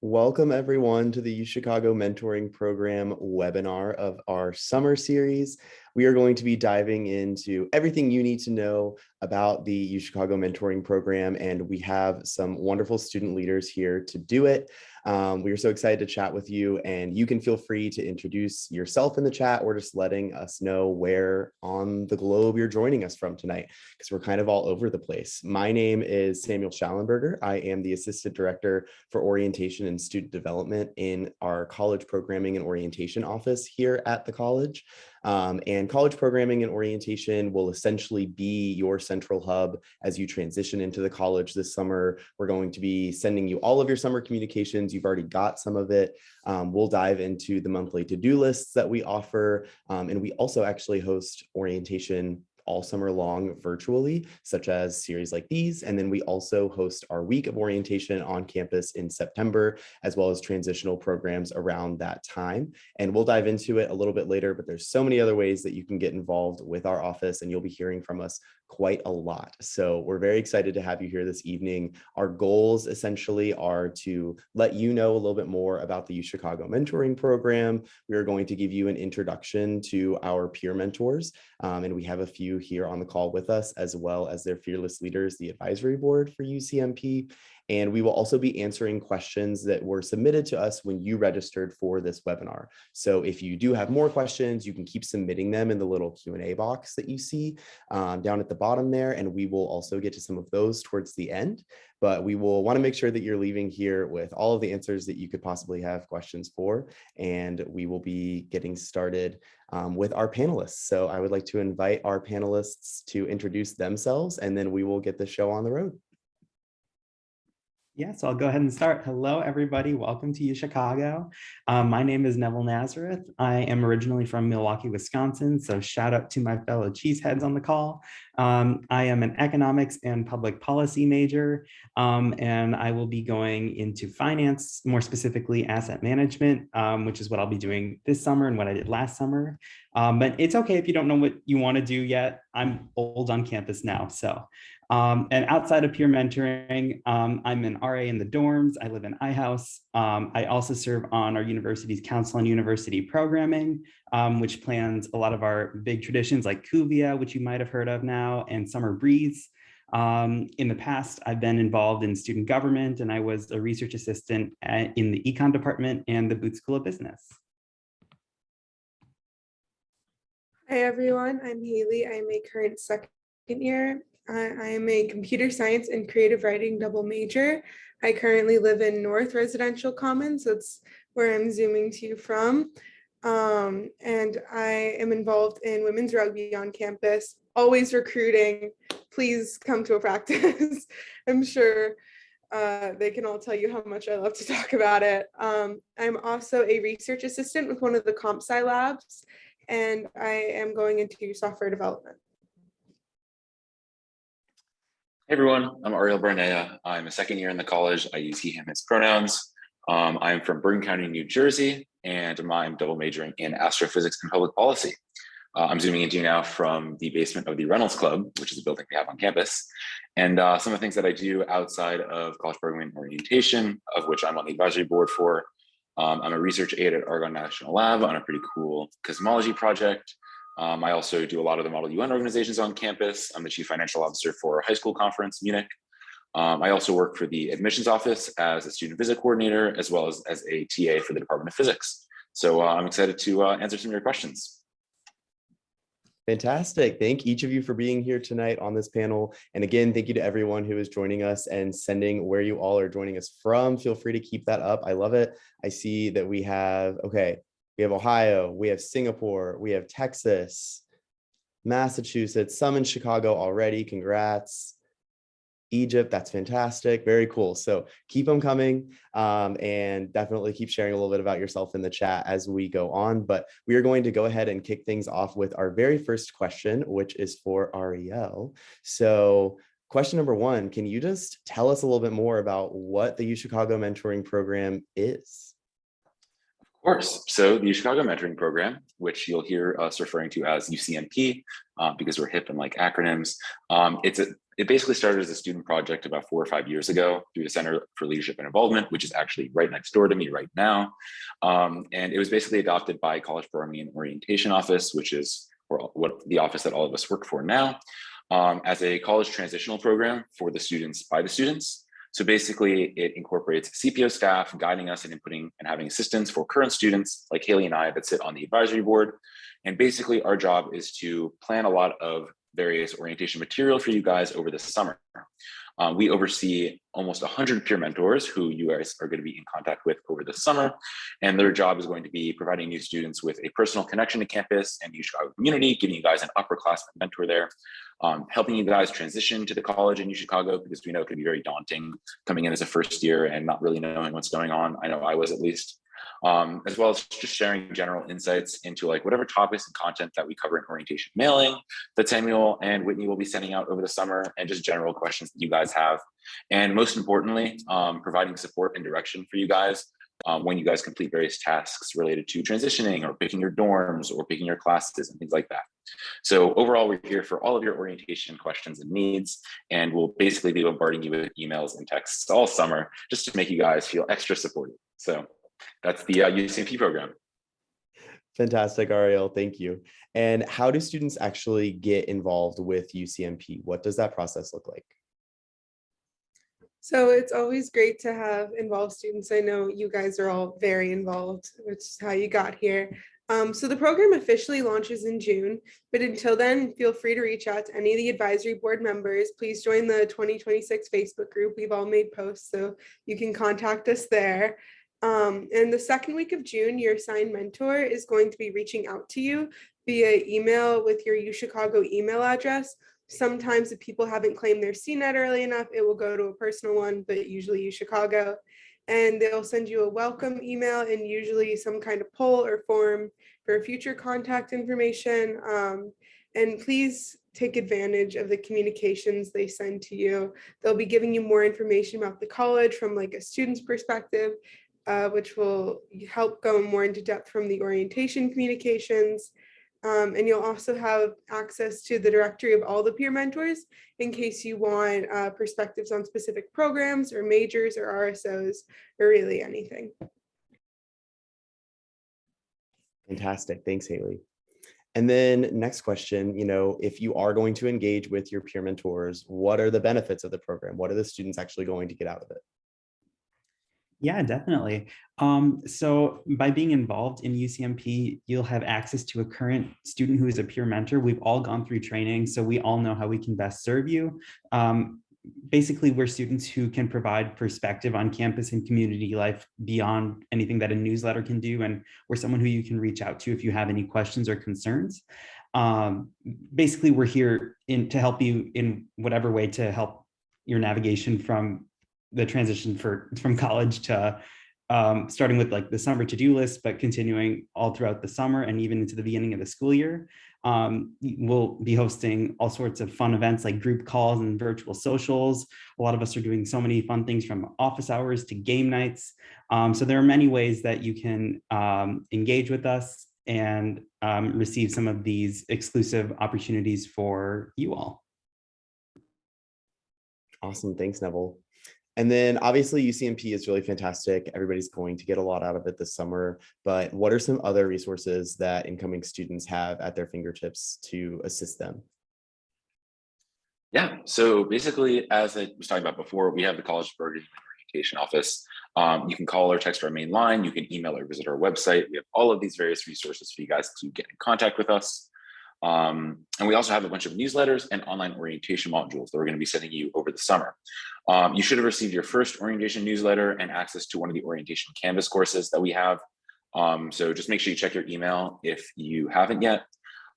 Welcome everyone to the UChicago Mentoring Program webinar of our summer series. We are going to be diving into everything you need to know about the UChicago Mentoring Program, and we have some wonderful student leaders here to do it. We are so excited to chat with you, and you can feel free to introduce yourself in the chat or just letting us know where on the globe you're joining us from tonight, because we're kind of all over the place. My name is Samuel Schallenberger. I am the Assistant Director for Orientation and Student Development in our College Programming and Orientation office here at the college. And college programming and orientation will essentially be your central hub as you transition into the college this summer. We're going to be sending you all of your summer communications. You've already got some of it. We'll dive into the monthly to-do lists that we offer. And we also actually host orientation all summer long virtually, such as series like these. And then we also host our week of orientation on campus in September, as well as transitional programs around that time. And we'll dive into it a little bit later, but there's so many other ways that you can get involved with our office, and you'll be hearing from us quite a lot. So we're very excited to have you here this evening. Our goals essentially are to let you know a little bit more about the UChicago Mentoring Program. We are going to give you an introduction to our peer mentors, and we have a few here on the call with us, as well as their fearless leaders, the advisory board for UCMP. And we will also be answering questions that were submitted to us when you registered for this webinar. So if you do have more questions, you can keep submitting them in the little Q&A box that you see down at the bottom there. And we will also get to some of those towards the end. But we will want to make sure that you're leaving here with all of the answers that you could possibly have questions for. And we will be getting started with our panelists. So I would like to invite our panelists to introduce themselves, and then we will get the show on the road. Yeah, so I'll go ahead and start. Hello, everybody. Welcome to UChicago. My name is Neville Nazareth. I am originally from Milwaukee, Wisconsin, so shout out to my fellow cheeseheads on the call. I am an economics and public policy major, and I will be going into finance, more specifically asset management, which is what I'll be doing this summer and what I did last summer. But it's okay if you don't know what you want to do yet. I'm old on campus now, so. And outside of peer mentoring, I'm an RA in the dorms. I live in iHouse. I also serve on our university's council on university programming, which plans a lot of our big traditions like Cuvia, which you might have heard of now, and Summer Breeze. In the past, I've been involved in student government, and I was a research assistant in the econ department and the Booth School of Business. Hi, everyone. I'm Haley. I'm a current second year. I am a computer science and creative writing double major. I currently live in North Residential Commons. That's where I'm zooming to you from. And I am involved in women's rugby on campus, always recruiting. Please come to a practice. I'm sure they can all tell you how much I love to talk about it. I'm also a research assistant with one of the comp sci labs, and I am going into software development. Hey everyone, I'm Ariel Bernay. I'm a second year in the college. I use he, him, his pronouns. I'm from Bergen County, New Jersey, and I'm double majoring in astrophysics and public policy. I'm zooming into you now from the basement of the Reynolds Club, which is a building we have on campus. And some of the things that I do outside of college programming and orientation, of which I'm on the advisory board for. I'm a research aide at Argonne National Lab on a pretty cool cosmology project. I also do a lot of the Model UN organizations on campus. I'm the chief financial officer for a high school conference, Munich. I also work for the admissions office as a student visit coordinator, as well as a TA for the Department of Physics. So I'm excited to answer some of your questions. Fantastic. Thank each of you for being here tonight on this panel. And again, thank you to everyone who is joining us and sending where you all are joining us from. Feel free to keep that up. I love it. I see that we have Ohio, we have Singapore, we have Texas, Massachusetts, some in Chicago already. Congrats. Egypt, that's fantastic. Very cool. So keep them coming, and definitely keep sharing a little bit about yourself in the chat as we go on. But we are going to go ahead and kick things off with our very first question, which is for Ariel. So question number one, can you just tell us a little bit more about what the UChicago Mentoring Program is? Of course. So the UChicago Mentoring Program, which you'll hear us referring to as UCMP, because we're hip and like acronyms, it basically started as a student project about 4 or 5 years ago through the Center for Leadership and Involvement, which is actually right next door to me right now. And it was basically adopted by College Programming and Orientation Office, which is what the office that all of us work for now, as a college transitional program for the students by the students. So basically, it incorporates CPO staff guiding us and inputting and having assistance for current students like Haley and I that sit on the advisory board. And basically, our job is to plan a lot of various orientation material for you guys over the summer. We oversee almost 100 peer mentors who you guys are going to be in contact with over the summer. And their job is going to be providing new students with a personal connection to campus and the UChicago community, giving you guys an upperclassman mentor there, helping you guys transition to the college in UChicago, because we know it can be very daunting coming in as a first year and not really knowing what's going on. I know I was, at least. As well as just sharing general insights into like whatever topics and content that we cover in orientation mailing that Samuel and Whitney will be sending out over the summer, and just general questions that you guys have. And most importantly, providing support and direction for you guys when you guys complete various tasks related to transitioning or picking your dorms or picking your classes and things like that. So overall, we're here for all of your orientation questions and needs, and we'll basically be bombarding you with emails and texts all summer just to make you guys feel extra supported. So that's the UCMP program. Fantastic, Ariel. Thank you. And how do students actually get involved with UCMP? What does that process look like? So it's always great to have involved students. I know you guys are all very involved, which is how you got here. So the program officially launches in June, but until then, feel free to reach out to any of the advisory board members. Please join the 2026 Facebook group. We've all made posts, so you can contact us there. And the second week of June, your assigned mentor is going to be reaching out to you via email with your UChicago email address. Sometimes if people haven't claimed their CNET early enough, it will go to a personal one, but usually UChicago. And they'll send you a welcome email and usually some kind of poll or form for future contact information. And please take advantage of the communications they send to you. They'll be giving you more information about the college from like a student's perspective, which will help go more into depth from the orientation communications. And you'll also have access to the directory of all the peer mentors in case you want perspectives on specific programs or majors or RSOs or really anything. Fantastic. Thanks, Haley. And then next question, if you are going to engage with your peer mentors, what are the benefits of the program? What are the students actually going to get out of it? Yeah, definitely. So by being involved in UCMP, you'll have access to a current student who is a peer mentor. We've all gone through training, so we all know how we can best serve you. Basically, we're students who can provide perspective on campus and community life beyond anything that a newsletter can do. And we're someone who you can reach out to if you have any questions or concerns. Basically, we're here to help you in whatever way to help your navigation from the transition from college to starting with like the summer to-do list, but continuing all throughout the summer and even into the beginning of the school year. We'll be hosting all sorts of fun events like group calls and virtual socials. A lot of us are doing so many fun things from office hours to game nights. So there are many ways that you can engage with us and receive some of these exclusive opportunities for you all. Awesome. Thanks, Neville. And then obviously UCMP is really fantastic. Everybody's going to get a lot out of it this summer, but what are some other resources that incoming students have at their fingertips to assist them? Yeah, so basically, as I was talking about before, we have the College Programming and Orientation Office. You can call or text our main line, you can email or visit our website. We have all of these various resources for you guys to get in contact with us. And we also have a bunch of newsletters and online orientation modules that we're going to be sending you over the summer. You should have received your first orientation newsletter and access to one of the orientation Canvas courses that we have. So just make sure you check your email if you haven't yet.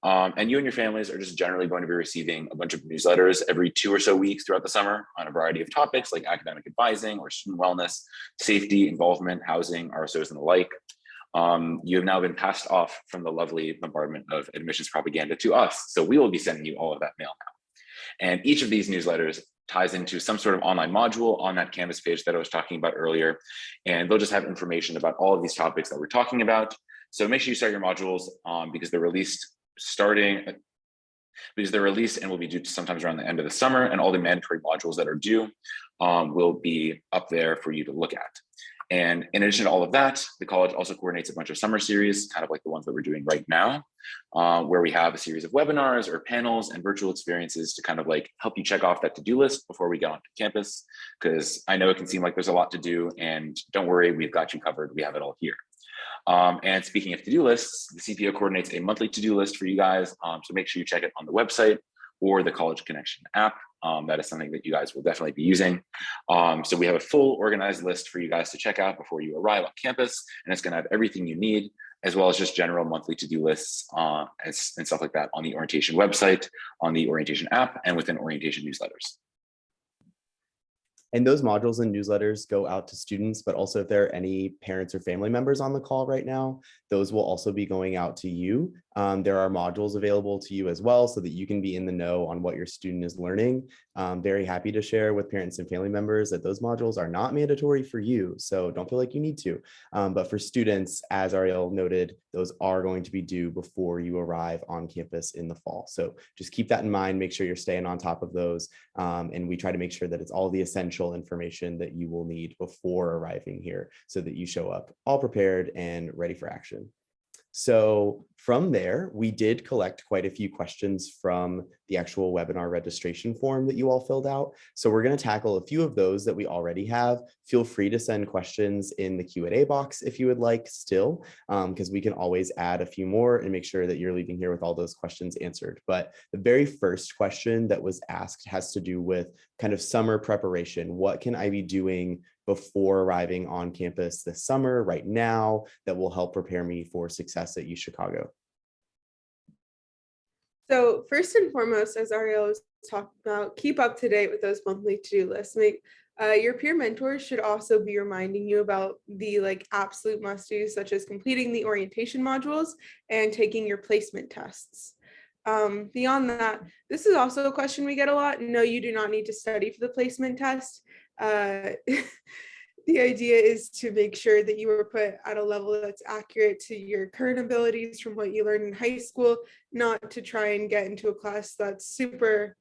And you and your families are just generally going to be receiving a bunch of newsletters every 2 or so weeks throughout the summer on a variety of topics like academic advising or student wellness, safety, involvement, housing, RSOs, and the like. You have now been passed off from the lovely bombardment of admissions propaganda to us. So we will be sending you all of that mail now. And each of these newsletters ties into some sort of online module on that Canvas page that I was talking about earlier. And they'll just have information about all of these topics that we're talking about. So make sure you start your modules because they're released and will be due sometimes around the end of the summer, and all the mandatory modules that are due will be up there for you to look at. And in addition to all of that, the college also coordinates a bunch of summer series, kind of like the ones that we're doing right now, where we have a series of webinars or panels and virtual experiences to kind of like help you check off that to-do list before we get onto campus. Because I know it can seem like there's a lot to do, and don't worry, we've got you covered. We have it all here. And speaking of to-do lists, the CPO coordinates a monthly to-do list for you guys. So make sure you check it on the website or the College Connection app. That is something that you guys will definitely be using. So we have a full organized list for you guys to check out before you arrive on campus, and it's going to have everything you need, as well as just general monthly to-do lists and stuff like that on the orientation website, on the orientation app, and within orientation newsletters. And those modules and newsletters go out to students, but also if there are any parents or family members on the call right now, those will also be going out to you. There are modules available to you as well so that you can be in the know on what your student is learning. Very happy to share with parents and family members that those modules are not mandatory for you, so don't feel like you need to. But for students, as Ariel noted, those are going to be due before you arrive on campus in the fall. So just keep that in mind, make sure you're staying on top of those. And we try to make sure that it's all the essential information that you will need before arriving here so that you show up all prepared and ready for action. So from there, we did collect quite a few questions from the actual webinar registration form that you all filled out. So we're going to tackle a few of those that we already have. Feel free to send questions in the Q&A box if you would like still, because we can always add a few more and make sure that you're leaving here with all those questions answered. But the very first question that was asked has to do with kind of summer preparation. What can I be doing before arriving on campus this summer, right now, that will help prepare me for success at UChicago? So first and foremost, as Ariel was talking about, keep up to date with those monthly to-do lists. Your peer mentors should also be reminding you about the absolute must-dos, such as completing the orientation modules and taking your placement tests. Beyond that, this is also a question we get a lot. No, you do not need to study for the placement test. The idea is to make sure that you were put at a level that's accurate to your current abilities from what you learned in high school, not to try and get into a class that's super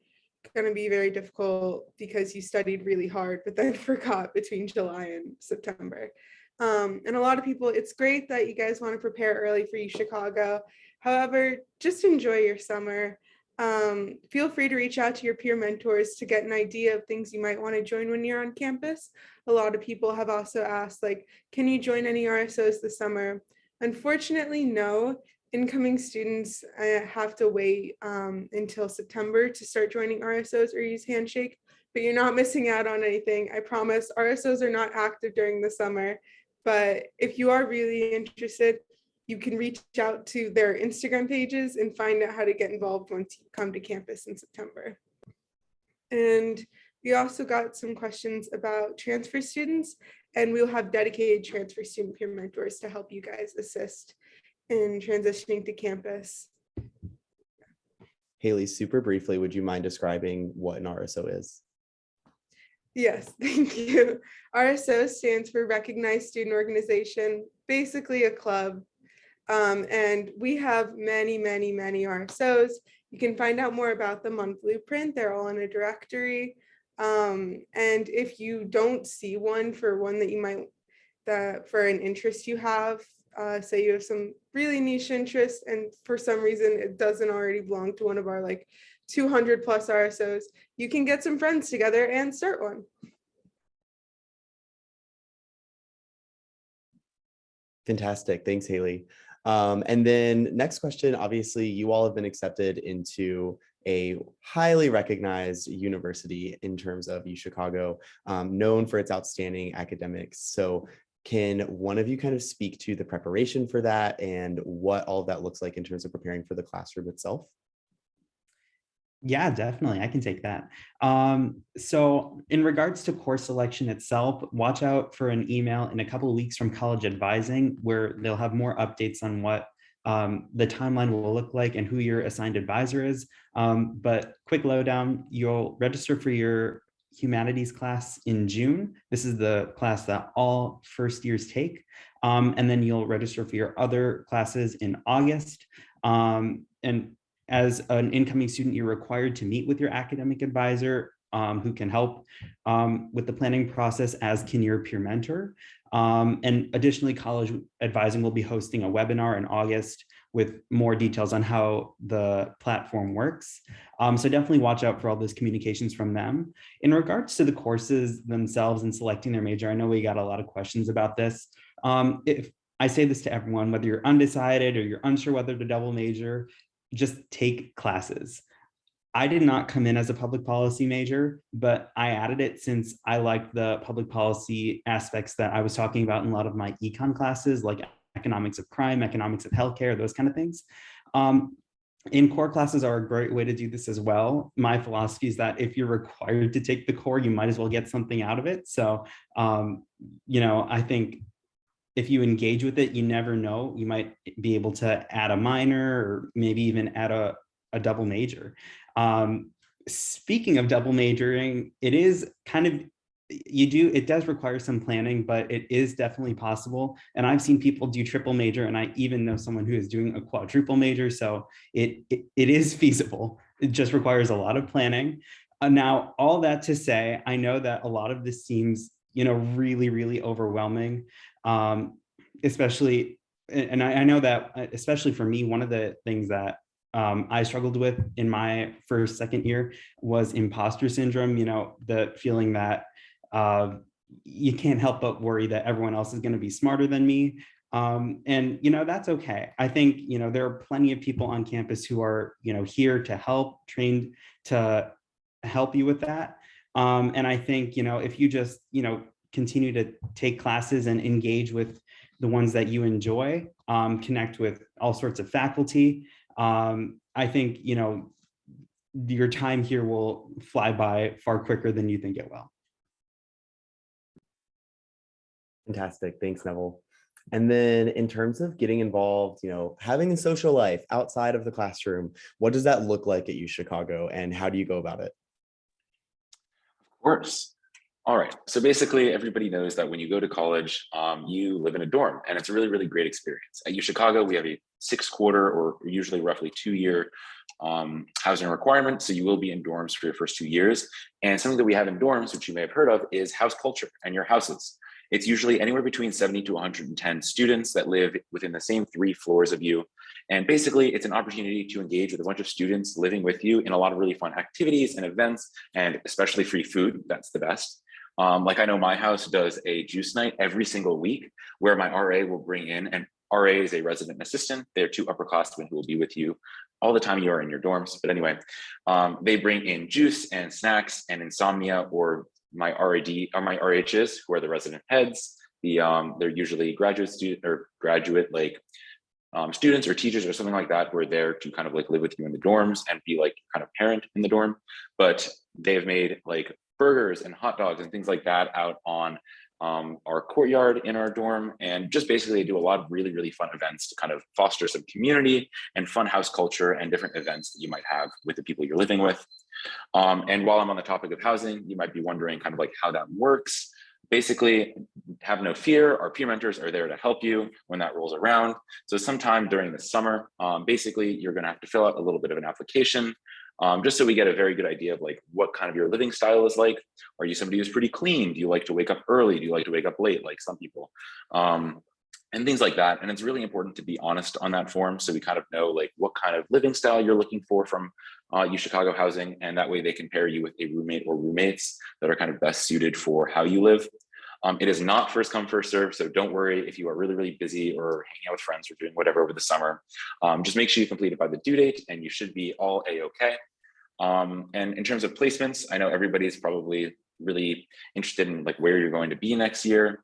going to be very difficult because you studied really hard, but then forgot between July and September. And a lot of people, it's great that you guys want to prepare early for UChicago. However, just enjoy your summer. Feel free to reach out to your peer mentors to get an idea of things you might want to join when you're on campus. A lot of people have also asked, can you join any RSOs this summer? Unfortunately, no. Incoming students have to wait until September to start joining RSOs or use Handshake, but you're not missing out on anything. I promise RSOs are not active during the summer, but if you are really interested, you can reach out to their Instagram pages and find out how to get involved once you come to campus in September. And we also got some questions about transfer students, and we'll have dedicated transfer student peer mentors to help you guys assist in transitioning to campus. Haley, super briefly, would you mind describing what an RSO is? Yes, thank you. RSO stands for Recognized Student Organization, basically a club. And we have many RSOs. You can find out more about them on Blueprint. They're all in a directory. And if you don't see one for one that you might, for an interest you have, say you have some really niche interest and for some reason it doesn't already belong to one of our 200 plus RSOs, you can get some friends together and start one. Fantastic. Thanks, Haley. And then next question, obviously you all have been accepted into a highly recognized university in terms of UChicago, known for its outstanding academics. So can one of you kind of speak to the preparation for that and what all of that looks like in terms of preparing for the classroom itself? Yeah, definitely. I can take that. So in regards to course selection itself, watch out for an email in a couple of weeks from College Advising, where they'll have more updates on what the timeline will look like and who your assigned advisor is. But quick lowdown, you'll register for your humanities class in June. This is the class that all first years take. And then you'll register for your other classes in August. And as an incoming student, you're required to meet with your academic advisor, who can help with the planning process, as can your peer mentor. And additionally, College Advising will be hosting a webinar in August with more details on how the platform works. So definitely watch out for all those communications from them. In regards to the courses themselves and selecting their major, I know we got a lot of questions about this. If I say this to everyone, whether you're undecided or you're unsure whether to double major, just take classes. I did not come in as a public policy major, but I added it since I liked the public policy aspects that I was talking about in a lot of my econ classes, like economics of crime, economics of healthcare, those kind of things. In core classes are a great way to do this as well. My philosophy is that if you're required to take the core, you might as well get something out of it. So, I think if you engage with it, you never know, you might be able to add a minor or maybe even add a double major. Speaking of double majoring, it is kind of, it does require some planning, but it is definitely possible. And I've seen people do triple major, and I even know someone who is doing a quadruple major. So it is feasible. It just requires a lot of planning. Now, all that to say, I know that a lot of this seems, really, really overwhelming, especially, and I know that, especially for me, one of the things that I struggled with in my second year was imposter syndrome, the feeling that you can't help but worry that everyone else is going to be smarter than me. And, that's okay. I think, there are plenty of people on campus who are, here to help, trained to help you with that. And I think, if you just, continue to take classes and engage with the ones that you enjoy, connect with all sorts of faculty, I think, your time here will fly by far quicker than you think it will. Fantastic. Thanks, Neville. And then in terms of getting involved, having a social life outside of the classroom, what does that look like at UChicago, and how do you go about it? Of course. All right. So basically, everybody knows that when you go to college, you live in a dorm, and it's a really, really great experience. At UChicago, we have a 6-quarter or usually roughly 2-year housing requirement. So you will be in dorms for your first 2 years. And something that we have in dorms, which you may have heard of, is house culture and your houses. It's usually anywhere between 70 to 110 students that live within the same 3 floors of you. And basically, it's an opportunity to engage with a bunch of students living with you in a lot of really fun activities and events, and especially free food. That's the best. Like I know my house does a juice night every single week where my RA will bring in, and RA is a resident assistant. They're 2 upperclassmen who will be with you all the time you are in your dorms. But anyway, they bring in juice and snacks and insomnia, or my RAD or my RHs, who are the resident heads. They're usually graduate student or graduate students or teachers or something like that, who are there to kind of live with you in the dorms and be kind of parent in the dorm. But they've made burgers and hot dogs and things like that out on our courtyard in our dorm, and just basically do a lot of really, really fun events to kind of foster some community and fun house culture and different events that you might have with the people you're living with. And while I'm on the topic of housing, you might be wondering kind of how that works. Basically, have no fear. Our peer mentors are there to help you when that rolls around. So sometime during the summer, basically, you're going to have to fill out a little bit of an application, just so we get a very good idea of what kind of your living style is like. Are you somebody who's pretty clean? Do you like to wake up early? Do you like to wake up late, like some people? And things like that. And it's really important to be honest on that form, so we kind of know what kind of living style you're looking for from UChicago Housing, and that way they can pair you with a roommate or roommates that are kind of best suited for how you live. It is not first come, first serve, so don't worry if you are really, really busy or hanging out with friends or doing whatever over the summer. Just make sure you complete it by the due date, and you should be all A-okay. And in terms of placements, I know everybody's probably really interested in where you're going to be next year.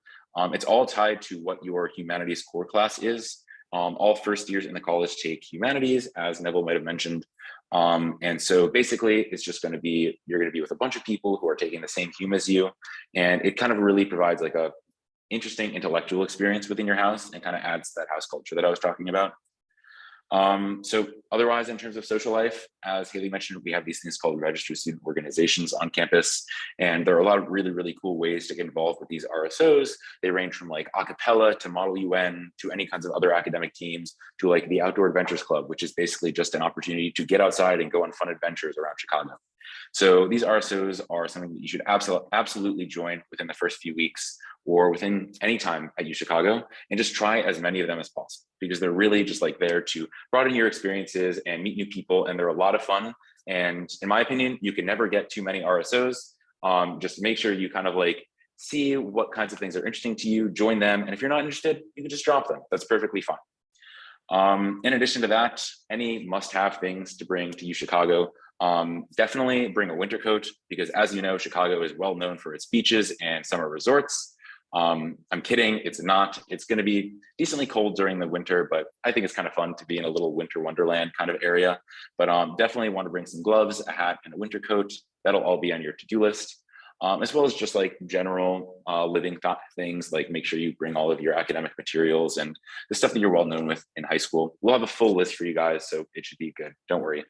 It's all tied to what your humanities core class is. All first years in the college take humanities, as Neville might have mentioned. And so basically it's just going to be, you're going to be with a bunch of people who are taking the same hum as you. And it kind of really provides a interesting intellectual experience within your house, and kind of adds that house culture that I was talking about. So otherwise, in terms of social life, as Haley mentioned, we have these things called registered student organizations on campus. And there are a lot of really, really cool ways to get involved with these RSOs. They range from like a cappella to Model UN to any kinds of other academic teams to like the Outdoor Adventures Club, which is basically just an opportunity to get outside and go on fun adventures around Chicago. So these RSOs are something that you should absolutely join within the first few weeks or within any time at UChicago, and just try as many of them as possible, because they're really just like there to broaden your experiences and meet new people, and they're a lot of fun. And in my opinion, you can never get too many RSOs. Just make sure you kind of like see what kinds of things are interesting to you, join them, and if you're not interested, you can just drop them. That's perfectly fine. In addition to that, any must-have things to bring to UChicago. Definitely bring a winter coat, because as you know, Chicago is well known for its beaches and summer resorts. I'm kidding, it's not. It's going to be decently cold during the winter, but I think it's kind of fun to be in a little winter wonderland kind of area. But definitely want to bring some gloves, a hat, and a winter coat. That'll all be on your to-do list. As well as just like general living things, like make sure you bring all of your academic materials and the stuff that you're well known with in high school. We'll have a full list for you guys, so it should be good. Don't worry.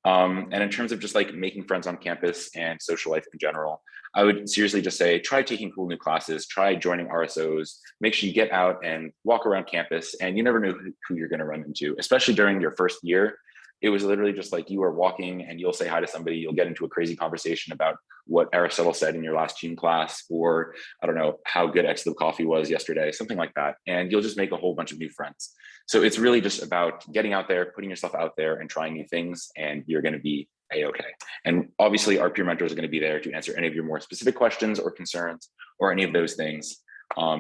And in terms of just like making friends on campus and social life in general, I would seriously just say, try taking cool new classes, try joining RSOs, make sure you get out and walk around campus, and you never know who you're going to run into, especially during your first year. It was literally just like you are walking and you'll say hi to somebody, you'll get into a crazy conversation about what Aristotle said in your last gene class, or I don't know, how good X-Lib coffee was yesterday, something like that. And you'll just make a whole bunch of new friends. So it's really just about getting out there, putting yourself out there and trying new things, and you're going to be A-okay. And obviously our peer mentors are going to be there to answer any of your more specific questions or concerns or any of those things.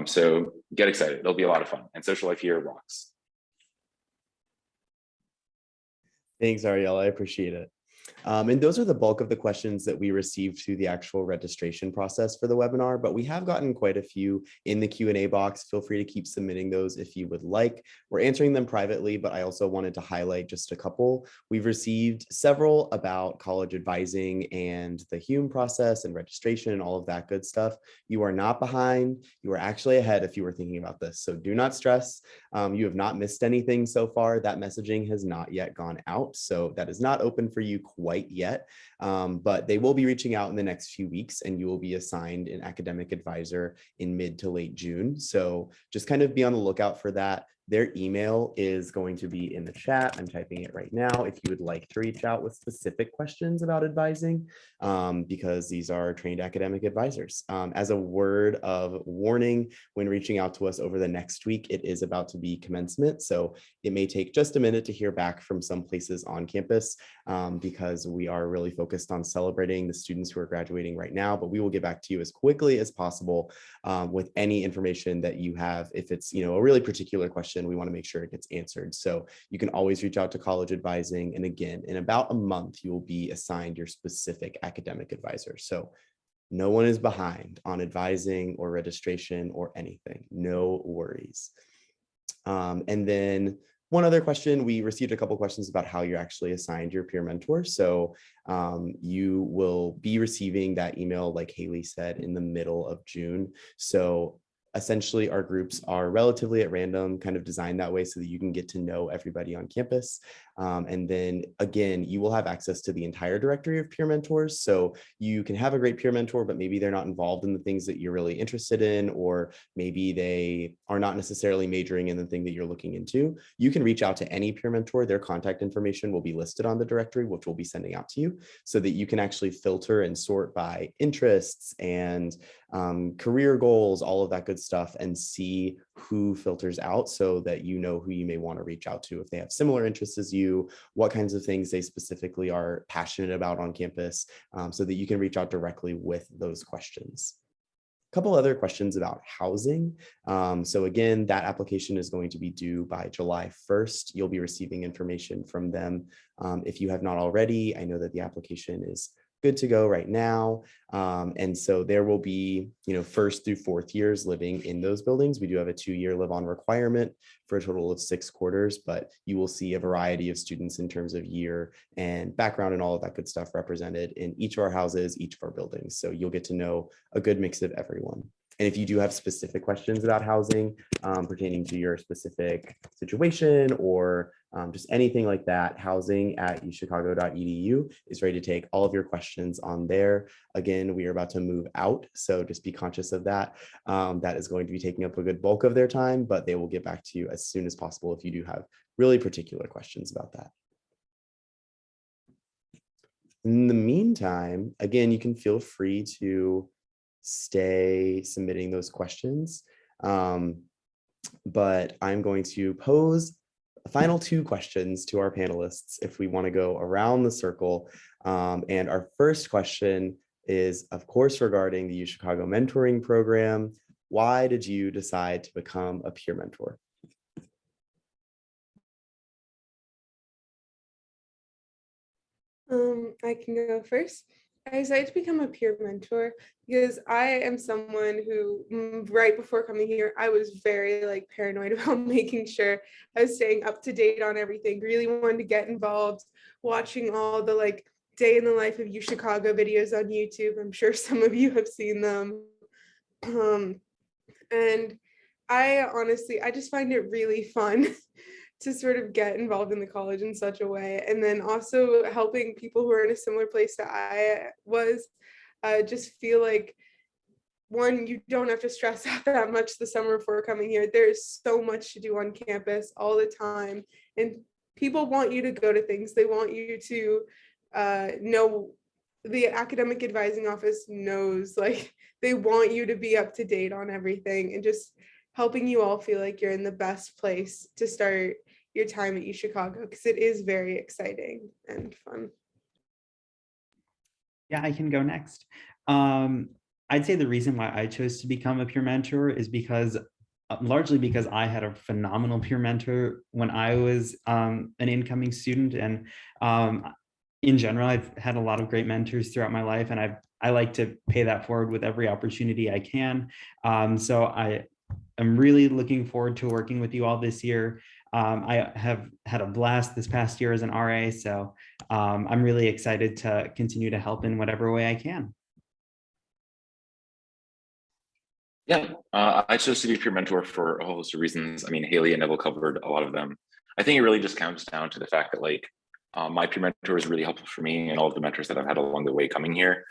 So get excited. It'll be a lot of fun, and social life here rocks. Thanks, Ariel. I appreciate it. And those are the bulk of the questions that we received through the actual registration process for the webinar, but we have gotten quite a few in the Q&A box. Feel free to keep submitting those if you would like. We're answering them privately, but I also wanted to highlight just a couple. We've received several about college advising and the Hume process and registration and all of that good stuff. You are not behind. You are actually ahead if you were thinking about this. So do not stress. You have not missed anything so far. That messaging has not yet gone out. So that is not open for you quite yet, but they will be reaching out in the next few weeks, and you will be assigned an academic advisor in mid to late June. So just kind of be on the lookout for that. Their email is going to be in the chat. I'm typing it right now if you would like to reach out with specific questions about advising, because these are trained academic advisors. As a word of warning, when reaching out to us over the next week, it is about to be commencement. So it may take just a minute to hear back from some places on campus, because we are really focused on celebrating the students who are graduating right now, but we will get back to you as quickly as possible with any information that you have. If it's, you know, a really particular question, we want to make sure it gets answered. So you can always reach out to college advising. And again, in about a month, you will be assigned your specific academic advisor. So no one is behind on advising or registration or anything. No worries. And then one other question, we received a couple questions about how you're actually assigned your peer mentor. So you will be receiving that email, like Haley said, in the middle of June. So essentially our groups are relatively at random, kind of designed that way so that you can get to know everybody on campus. And then again, you will have access to the entire directory of peer mentors. So you can have a great peer mentor, but maybe they're not involved in the things that you're really interested in, or maybe they are not necessarily majoring in the thing that you're looking into. You can reach out to any peer mentor. Their contact information will be listed on the directory, which we'll be sending out to you, so that you can actually filter and sort by interests and career goals, all of that good stuff, and see who filters out, so that you know who you may want to reach out to if they have similar interests as you, what kinds of things they specifically are passionate about on campus, so that you can reach out directly with those questions. A couple other questions about housing. So again, that application is going to be due by July 1st. You'll be receiving information from them. If you have not already, I know that the application is good to go right now. And so there will be, you know, first through fourth years living in those buildings. We do have a 2-year live on requirement for a total of 6 quarters, but you will see a variety of students in terms of year and background and all of that good stuff represented in each of our houses, each of our buildings. So you'll get to know a good mix of everyone. And if you do have specific questions about housing pertaining to your specific situation or just anything like that, housing@uchicago.edu is ready to take all of your questions on there. Again, we are about to move out, so just be conscious of that. That is going to be taking up a good bulk of their time, but they will get back to you as soon as possible if you do have really particular questions about that. In the meantime, again, you can feel free to stay submitting those questions. But I'm going to pose a final 2 questions to our panelists if we want to go around the circle. And our first question is, of course, regarding the UChicago Mentoring Program. Why did you decide to become a peer mentor? I can go first. I decided to become a peer mentor because I am someone who, right before coming here, I was very paranoid about making sure I was staying up to date on everything, really wanted to get involved, watching all the day in the life of UChicago videos on YouTube. I'm sure some of you have seen them. And I honestly, I just find it really fun to sort of get involved in the college in such a way. And then also helping people who are in a similar place that I was, just feel like, one, you don't have to stress out that much the summer before coming here. There's so much to do on campus all the time. And people want you to go to things. They want you to know, the academic advising office knows, they want you to be up to date on everything, and just helping you all feel like you're in the best place to start your time at UChicago, because it is very exciting and fun. Yeah, I can go next. I'd say the reason why I chose to become a peer mentor is because largely because I had a phenomenal peer mentor when I was an incoming student. And in general, I've had a lot of great mentors throughout my life, and I like to pay that forward with every opportunity I can. So I'm really looking forward to working with you all this year. I have had a blast this past year as an RA, so I'm really excited to continue to help in whatever way I can. Yeah, I chose to be a peer mentor for a whole host of reasons. I mean, Haley and Neville covered a lot of them. I think it really just comes down to the fact that my peer mentor is really helpful for me and all of the mentors that I've had along the way coming here.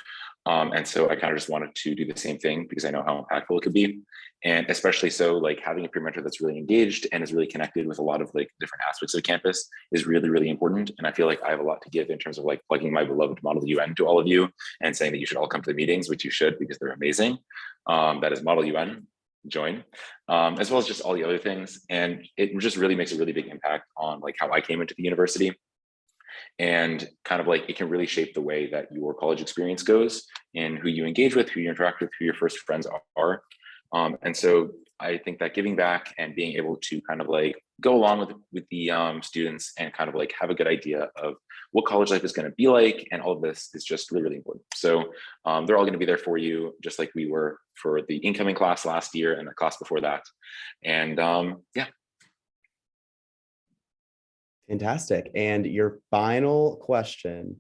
And so I kind of just wanted to do the same thing because I know how impactful it could be. And especially so, having a peer mentor that's really engaged and is really connected with a lot of different aspects of campus is really, really important. And I feel like I have a lot to give in terms of plugging my beloved Model UN to all of you and saying that you should all come to the meetings, which you should because they're amazing. That is Model UN, join, as well as just all the other things. And it just really makes a really big impact on how I came into the university. And kind of it can really shape the way that your college experience goes and who you engage with, who you interact with, who your first friends are. And so I think that giving back and being able to kind of go along with the students and kind of have a good idea of what college life is going to be like and all of this is just really, really important. So they're all going to be there for you, just like we were for the incoming class last year and the class before that. And yeah. Fantastic. And your final question,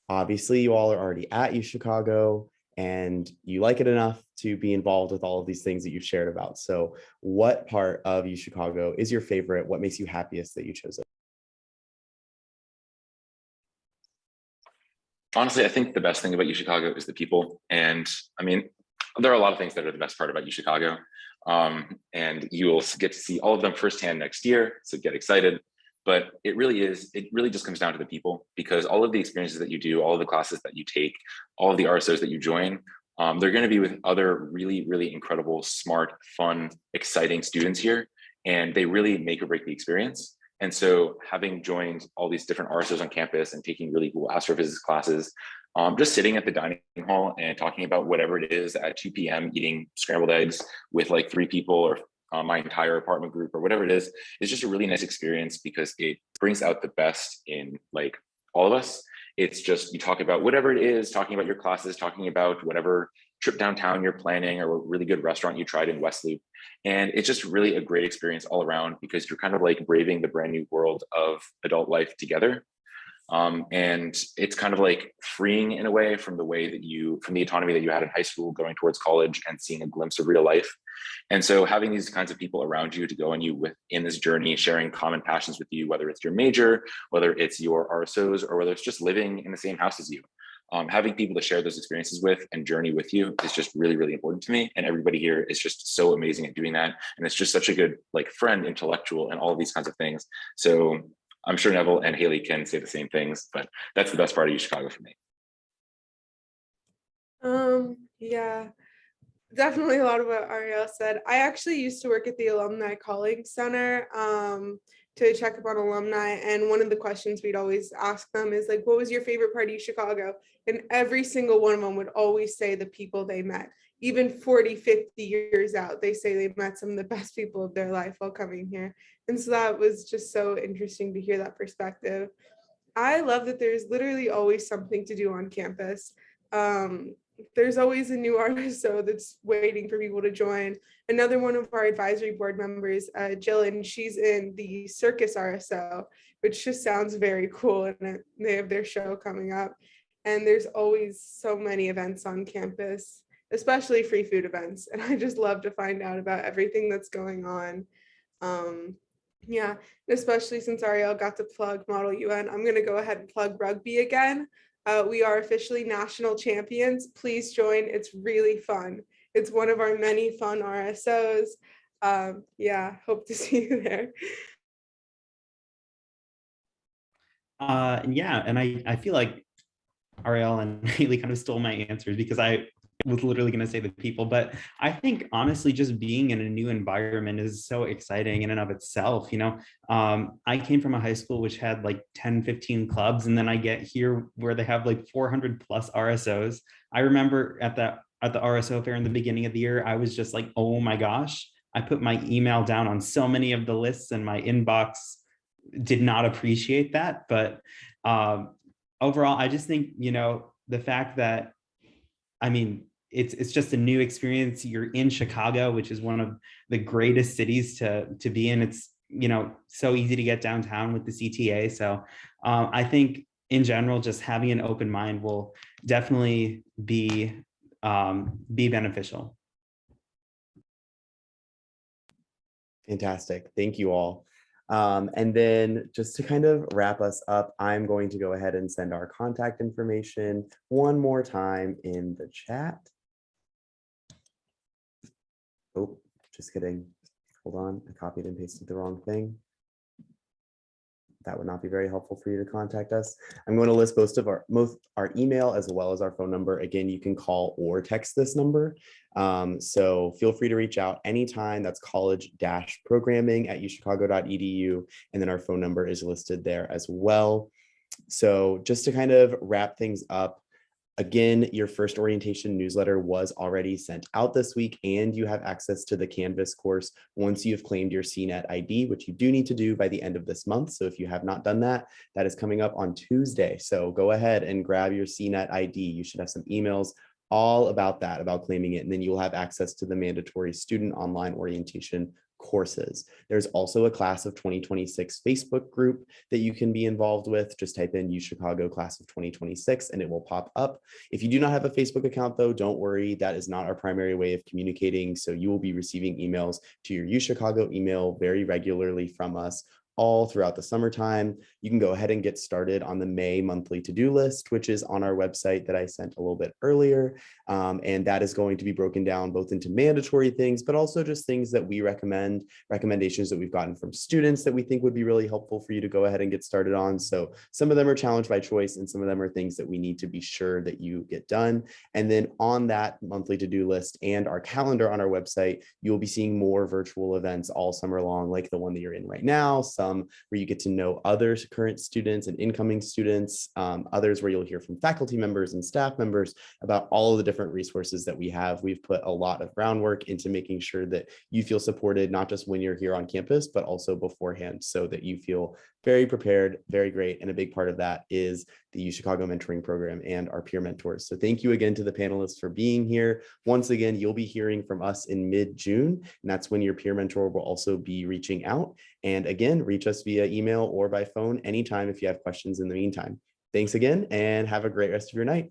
obviously you all are already at UChicago and you like it enough to be involved with all of these things that you've shared about. So what part of UChicago is your favorite? What makes you happiest that you chose it? Honestly, I think the best thing about UChicago is the people. And I mean, there are a lot of things that are the best part about UChicago. And you will get to see all of them firsthand next year. So get excited. But it really just comes down to the people, because all of the experiences that you do, all of the classes that you take, all of the RSOs that you join, they're going to be with other really, really incredible, smart, fun, exciting students here. And they really make or break the experience. And so having joined all these different RSOs on campus and taking really cool astrophysics classes, just sitting at the dining hall and talking about whatever it is at 2 p.m., eating scrambled eggs with 3 people or my entire apartment group or whatever it is just a really nice experience because it brings out the best in all of us. It's just, you talk about whatever it is, talking about your classes, talking about whatever trip downtown you're planning or a really good restaurant you tried in West Loop. And it's just really a great experience all around because you're kind of braving the brand new world of adult life together. And it's kind of like freeing in a way from from the autonomy that you had in high school going towards college and seeing a glimpse of real life. And so having these kinds of people around you to go in this journey, sharing common passions with you, whether it's your major, whether it's your RSOs, or whether it's just living in the same house as you. Having people to share those experiences with and journey with you is just really, really important to me. And everybody here is just so amazing at doing that. And it's just such a good like friend, intellectual, and all of these kinds of things. So I'm sure Neville and Haley can say the same things, but that's the best part of UChicago for me. Yeah, definitely a lot of what Ariel said. I actually used to work at the Alumni Colleague Center to check up on alumni. And one of the questions we'd always ask them is like, what was your favorite part of Chicago? And every single one of them would always say the people they met. Even 40, 50 years out, they say they met some of the best people of their life while coming here. And so that was just so interesting to hear that perspective. I love that there's literally always something to do on campus. There's always a new RSO that's waiting for people to join. Another one of our advisory board members, Jill, and she's in the circus RSO, which just sounds very cool. And they have their show coming up. And there's always so many events on campus, especially free food events. And I just love to find out about everything that's going on. Yeah, especially since Ariel got to plug Model UN, I'm going to go ahead and plug rugby again. We are officially national champions. Please join. It's really fun. It's one of our many fun RSOs. Yeah, hope to see you there. Yeah, and I feel like Ariel and Haley kind of stole my answers because I was literally going to say the people, but I think honestly, just being in a new environment is so exciting in and of itself. You know, I came from a high school which had like 10, 15 clubs, and then I get here where they have like 400 plus RSOs. I remember at the RSO fair in the beginning of the year, I was just like, oh my gosh, I put my email down on so many of the lists and my inbox did not appreciate that. But overall, I just think, you know, the fact that, I mean, it's just a new experience. You're in Chicago, which is one of the greatest cities to be in. It's, you know, so easy to get downtown with the CTA. So I think in general, just having an open mind will definitely be beneficial. Fantastic. Thank you all. And then just to kind of wrap us up, I'm going to go ahead and send our contact information one more time in the chat. Oh, just kidding. Hold on. I copied and pasted the wrong thing. That would not be very helpful for you to contact us. I'm going to list both our email as well as our phone number. Again, you can call or text this number. So feel free to reach out anytime. That's college-programming@uchicago.edu. And then our phone number is listed there as well. So just to kind of wrap things up, again, your first orientation newsletter was already sent out this week, and you have access to the Canvas course once you've claimed your CNET ID, which you do need to do by the end of this month. So if you have not done that, that is coming up on Tuesday. So go ahead and grab your CNET ID. You should have some emails all about that, about claiming it, and then you will have access to the mandatory student online orientation courses. There's also a class of 2026 Facebook group that you can be involved with. Just type in UChicago class of 2026 and it will pop up. If you do not have a Facebook account though, don't worry, that is not our primary way of communicating. So you will be receiving emails to your UChicago email very regularly from us all throughout the summertime. You can go ahead and get started on the May monthly to-do list, which is on our website that I sent a little bit earlier. And that is going to be broken down both into mandatory things, but also just things that we recommend, recommendations that we've gotten from students that we think would be really helpful for you to go ahead and get started on. So some of them are challenge by choice and some of them are things that we need to be sure that you get done. And then on that monthly to-do list and our calendar on our website, you'll be seeing more virtual events all summer long, like the one that you're in right now, some where you get to know other current students and incoming students, others where you'll hear from faculty members and staff members about all of the different resources that we have. We've put a lot of groundwork into making sure that you feel supported, not just when you're here on campus, but also beforehand, so that you feel very prepared, very great. And a big part of that is the UChicago Mentoring Program and our peer mentors. So thank you again to the panelists for being here. Once again, you'll be hearing from us in mid-June, and that's when your peer mentor will also be reaching out. And again, reach us via email or by phone anytime if you have questions in the meantime. Thanks again, and have a great rest of your night.